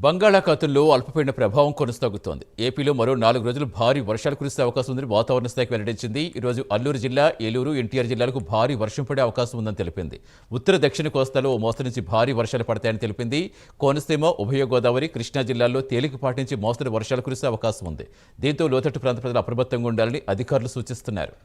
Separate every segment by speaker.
Speaker 1: బంగాళాఖాతంలో అల్పపీడన ప్రభావం కొనసాగుతోంది. ఏపీలో మరో 4 రోజులు భారీ వర్షాలు కురిసే అవకాశం ఉందని వాతావరణ శాఖ వెల్లడించింది. ఈ రోజు అల్లూరు జిల్లా, ఏలూరు, ఎన్టీఆర్ జిల్లాలకు భారీ వర్షం పడే అవకాశం ఉందని తెలిపింది. ఉత్తర దక్షిణ కోస్తాలో ఓ మోస్తరు నుంచి భారీ వర్షాలు పడతాయని తెలిపింది. కోనసీమ, ఉభయ గోదావరి, కృష్ణా జిల్లాల్లో తేలికపాటి నుంచి మోస్తరు వర్షాలు కురిసే అవకాశం ఉంది. దీంతో లోతట్టు ప్రాంత ప్రజలు అప్రమత్తంగా ఉండాలని అధికారులు సూచిస్తున్నారు.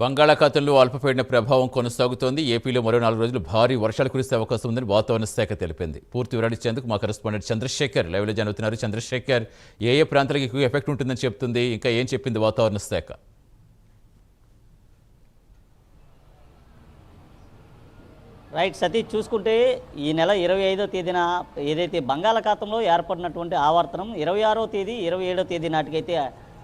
Speaker 1: బంగాళాఖాతంలో అల్పపీడన ప్రభావం కొనసాగుతోంది. ఏపీలో మరో 4 రోజులు భారీ వర్షాలు కురిసే అవకాశం ఉందని వాతావరణ శాఖ తెలిపింది. పూర్తి వివరాలిచ్చేందుకు మా కరెస్పాండెంట్ చంద్రశేఖర్ లైవ్లో జాయిన్ అవుతున్నారు. చంద్రశేఖర్, ఏ ప్రాంతాలకు ఎక్కువ ఎఫెక్ట్ ఉంటుందని చెప్తుంది, ఇంకా ఏం చెప్పింది వాతావరణ శాఖ?
Speaker 2: రైట్ సతీష్, చూసుకుంటే ఈ నెల 25వ తేదీన ఏదైతే బంగాళాఖాతంలో ఏర్పడినటువంటి ఆవర్తనం 26వ తేదీ 27వ తేదీ నాటికైతే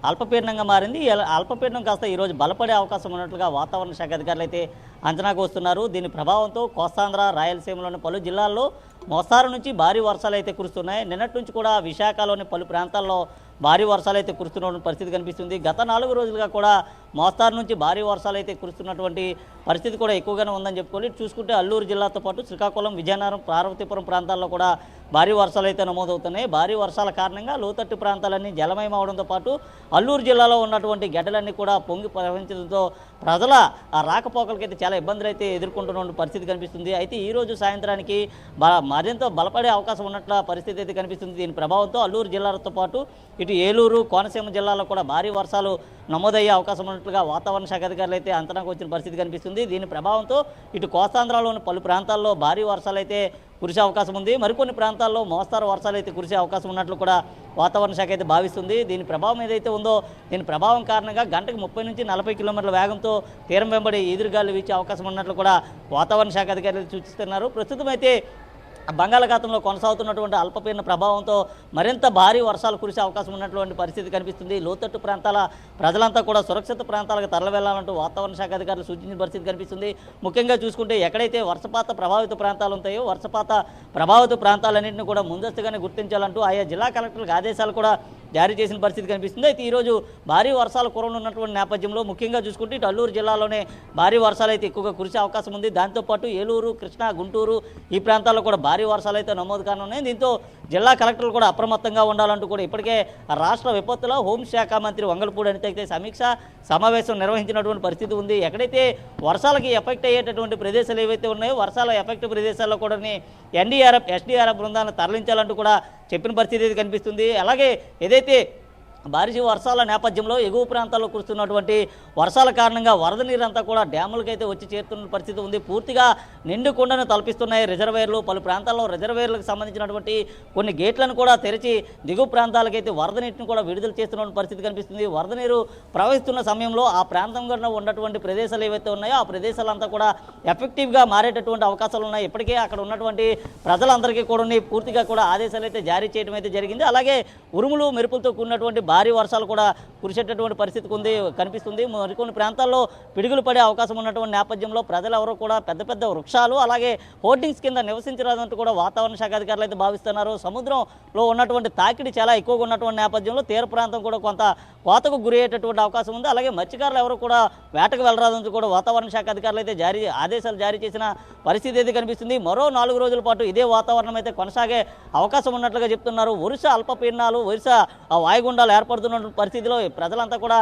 Speaker 2: అల్పపీడనంగా మారింది. అల్పపీడనం కాస్త ఈరోజు బలపడే అవకాశం ఉన్నట్లుగా వాతావరణ శాఖ అధికారులు అయితే అంచనాకు వస్తున్నారు. దీని ప్రభావంతో కోస్తాంధ్ర, రాయలసీమలోని పలు జిల్లాల్లో మోస్తారు నుంచి భారీ వర్షాలు అయితే కురుస్తున్నాయి. నిన్నటి నుంచి కూడా విశాఖలోని పలు ప్రాంతాల్లో భారీ వర్షాలు అయితే కురుస్తున్న పరిస్థితి కనిపిస్తుంది. గత 4 రోజులుగా కూడా మోస్తారు నుంచి భారీ వర్షాలు అయితే కురుస్తున్నటువంటి పరిస్థితి కూడా ఎక్కువగానే ఉందని చెప్పుకోవాలి. చూసుకుంటే అల్లూరు జిల్లాతో పాటు శ్రీకాకుళం, విజయనగరం, పార్వతీపురం ప్రాంతాల్లో కూడా భారీ వర్షాలు అయితే నమోదవుతున్నాయి. భారీ వర్షాల కారణంగా లోతట్టు ప్రాంతాలన్నీ జలమయం అవడంతో పాటు అల్లూరు జిల్లాలో ఉన్నటువంటి గడ్డలన్నీ కూడా పొంగి ప్రవహించడంతో ప్రజల ఆ రాకపోకలకైతే చాలా ఇబ్బందులు అయితే ఎదుర్కొంటున్న పరిస్థితి కనిపిస్తుంది. అయితే ఈరోజు సాయంత్రానికి మరింత బలపడే అవకాశం ఉన్నట్ల పరిస్థితి అయితే కనిపిస్తుంది. దీని ప్రభావంతో అల్లూరు జిల్లాలతో పాటు ఇటు ఏలూరు, కోనసీమ జిల్లాలో కూడా భారీ వర్షాలు నమోదయ్యే అవకాశం ఉన్నట్లుగా వాతావరణ శాఖ అధికారులు అయితే అంచనాకు వచ్చిన పరిస్థితి కనిపిస్తుంది. దీని ప్రభావంతో ఇటు కోస్తాంధ్రలోని పలు ప్రాంతాల్లో భారీ వర్షాలు అయితే కురిసే అవకాశం ఉంది. మరికొన్ని ప్రాంతాల్లో మోస్తారు వర్షాలు అయితే కురిసే అవకాశం ఉన్నట్లు కూడా వాతావరణ శాఖ అయితే భావిస్తుంది. దీని ప్రభావం ఏదైతే ఉందో, దీని ప్రభావం కారణంగా గంటకు 30 నుంచి 40 కిలోమీటర్ల వేగంతో తీరం వెంబడి ఎదురుగాలు వీచే అవకాశం ఉన్నట్లు కూడా వాతావరణ శాఖ అధికారులు సూచిస్తున్నారు. ప్రస్తుతం అయితే బంగాళాఖాతంలో కొనసాగుతున్నటువంటి అల్పపీడన ప్రభావంతో మరింత భారీ వర్షాలు కురిసే అవకాశం ఉన్నటువంటి పరిస్థితి కనిపిస్తుంది. లోతట్టు ప్రాంతాల ప్రజలంతా కూడా సురక్షిత ప్రాంతాలకు తరలివెళ్లాలంటూ వాతావరణ శాఖ అధికారులు సూచించిన పరిస్థితి కనిపిస్తుంది. ముఖ్యంగా చూసుకుంటే ఎక్కడైతే వర్షపాత ప్రభావిత ప్రాంతాలు ఉంటాయో వర్షపాత ప్రభావిత ప్రాంతాలన్నింటినీ కూడా ముందస్తుగానే గుర్తించాలంటూ ఆయా జిల్లా కలెక్టర్లకు ఆదేశాలు కూడా జారీ చేసిన పరిస్థితి కనిపిస్తుంది. అయితే ఈరోజు భారీ వర్షాలు కురవనున్నటువంటి నేపథ్యంలో ముఖ్యంగా చూసుకుంటే ఇటు అల్లూరు జిల్లాలోనే భారీ వర్షాలు అయితే ఎక్కువగా కురిసే అవకాశం ఉంది. దాంతోపాటు ఏలూరు, కృష్ణా, గుంటూరు ఈ ప్రాంతాల్లో కూడా భారీ వర్షాలు అయితే నమోదు కానున్నాయి. దీంతో జిల్లా కలెక్టర్లు కూడా అప్రమత్తంగా ఉండాలంటూ కూడా ఇప్పటికే రాష్ట్ర విపత్తుల హోంశాఖ మంత్రి వంగలపూడి అనిత అయితే సమీక్ష సమావేశం నిర్వహించినటువంటి పరిస్థితి ఉంది. ఎక్కడైతే వర్షాలకి ఎఫెక్ట్ అయ్యేటటువంటి ప్రదేశాలు ఏవైతే ఉన్నాయో వర్షాల ఎఫెక్ట్ ప్రదేశాల్లో కూడా ఎన్డీఆర్ఎఫ్, ఎస్డీఆర్ఎఫ్ బృందాలను తరలించాలంటూ కూడా చెప్పిన పరిస్థితి అయితే కనిపిస్తుంది. అలాగే ఏదైతే భారీ వర్షాల నేపథ్యంలో ఎగువ ప్రాంతాల్లో కురుస్తున్నటువంటి వర్షాల కారణంగా వరద నీరంతా కూడా డ్యాములకైతే వచ్చి చేరుతున్న పరిస్థితి ఉంది. పూర్తిగా నిండు కొండను తలపిస్తున్నాయి రిజర్వేర్లు. పలు ప్రాంతాల్లో రిజర్వేర్లకు సంబంధించినటువంటి కొన్ని గేట్లను కూడా తెరిచి దిగువ ప్రాంతాలకైతే వరద నీటిని కూడా విడుదల చేస్తున్న పరిస్థితి కనిపిస్తుంది. వరద నీరు ప్రవహిస్తున్న సమయంలో ఆ ప్రాంతంలో ఉన్నటువంటి ప్రదేశాలు ఏవైతే ఉన్నాయో ఆ ప్రదేశాలంతా కూడా ఎఫెక్టివ్గా మారేటటువంటి అవకాశాలు ఉన్నాయి. ఇప్పటికే అక్కడ ఉన్నటువంటి ప్రజలందరికీ కూడా పూర్తిగా కూడా ఆదేశాలు అయితే జారీ చేయడం అయితే జరిగింది. అలాగే ఉరుములు మెరుపులతో కూడినటువంటి భారీ వర్షాలు కూడా కురిసేటటువంటి పరిస్థితి కనిపిస్తుంది. మరికొన్ని ప్రాంతాల్లో పిడుగులు పడే అవకాశం ఉన్నటువంటి నేపథ్యంలో ప్రజలు ఎవరు కూడా పెద్ద పెద్ద వృక్షాలు అలాగే హోర్డింగ్స్ కింద నివసించరాదంటూ కూడా వాతావరణ శాఖ అధికారులు అయితే భావిస్తున్నారు. సముద్రంలో ఉన్నటువంటి తాకిడి చాలా ఎక్కువగా ఉన్నటువంటి నేపథ్యంలో తీర ప్రాంతం కూడా కొంత కోతకు గురి అయ్యేటటువంటి అవకాశం ఉంది. అలాగే మత్స్యకారులు ఎవరు కూడా వేటకు వెళ్ళరాదంటూ కూడా వాతావరణ శాఖ అధికారులు అయితే ఆదేశాలు జారీ చేసిన పరిస్థితి అయితే కనిపిస్తుంది. మరో 4 రోజుల పాటు ఇదే వాతావరణం అయితే కొనసాగే అవకాశం ఉన్నట్లుగా చెప్తున్నారు. వరుస అల్పపీడనాలు వరుస వాయుగుండాలు ఏర్పడుతున్న పరిస్థితిలో ప్రజలంతా కూడా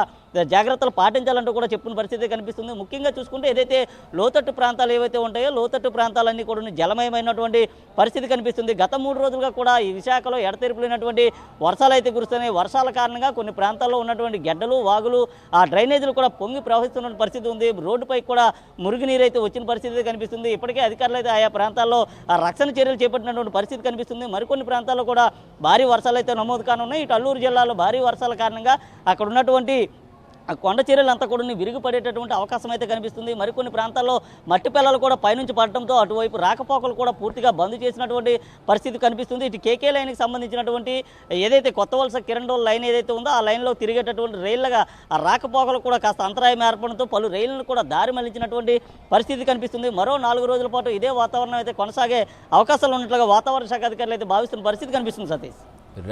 Speaker 2: జాగ్రత్తలు పాటించాలంటూ కూడా చెప్పిన పరిస్థితి కనిపిస్తుంది. ముఖ్యంగా చూసుకుంటే ఏదైతే లోతట్టు ప్రాంతాలు ఏవైతే ఉంటాయో లోతట్టు ప్రాంతాలన్నీ కూడా జలమయమైనటువంటి పరిస్థితి కనిపిస్తుంది. గత 3 రోజులుగా కూడా ఈ విశాఖలో ఎడతెరిపినటువంటి వర్షాలు అయితే కురుస్తున్నాయి. వర్షాల కారణంగా కొన్ని ప్రాంతాల్లో ఉన్నటువంటి గడ్డలు వాగులు ఆ డ్రైనేజీలు కూడా పొంగి ప్రవహిస్తున్న పరిస్థితి ఉంది. రోడ్డుపై కూడా మురుగునీరు అయితే వచ్చిన పరిస్థితి కనిపిస్తుంది. ఇప్పటికే అధికారులు అయితే ఆయా ప్రాంతాల్లో రక్షణ చర్యలు చేపట్టినటువంటి పరిస్థితి కనిపిస్తుంది. మరికొన్ని ప్రాంతాల్లో కూడా భారీ వర్షాలు అయితే నమోదు కానున్నాయి. ఇటు అల్లూరు జిల్లాలో భారీ వర్షాల కారణంగా అక్కడ ఉన్నటువంటి కొండ చర్యలు అంతా కూడా విరిగిపడేటటువంటి అవకాశం అయితే కనిపిస్తుంది. మరికొన్ని ప్రాంతాల్లో మట్టి పిల్లలు కూడా పైనుంచి పడటంతో అటువైపు రాకపోకలు కూడా పూర్తిగా బంద్ చేసినటువంటి పరిస్థితి కనిపిస్తుంది. ఇటు కేకే లైన్కి సంబంధించినటువంటి ఏదైతే కొత్త వలస కిరణ్ లైన్ ఏదైతే ఉందో ఆ లైన్లో తిరిగేటటువంటి రైళ్లుగా ఆ రాకపోకలు కూడా కాస్త అంతరాయం ఏర్పడంతో పలు రైళ్లను కూడా దారి మళ్లించినటువంటి పరిస్థితి కనిపిస్తుంది. మరో 4 రోజుల పాటు ఇదే వాతావరణం అయితే కొనసాగే అవకాశాలు ఉన్నట్లుగా వాతావరణ శాఖ అధికారులు అయితే భావిస్తున్న పరిస్థితి కనిపిస్తుంది. Satish,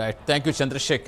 Speaker 1: right, thank you Chandrasekhar.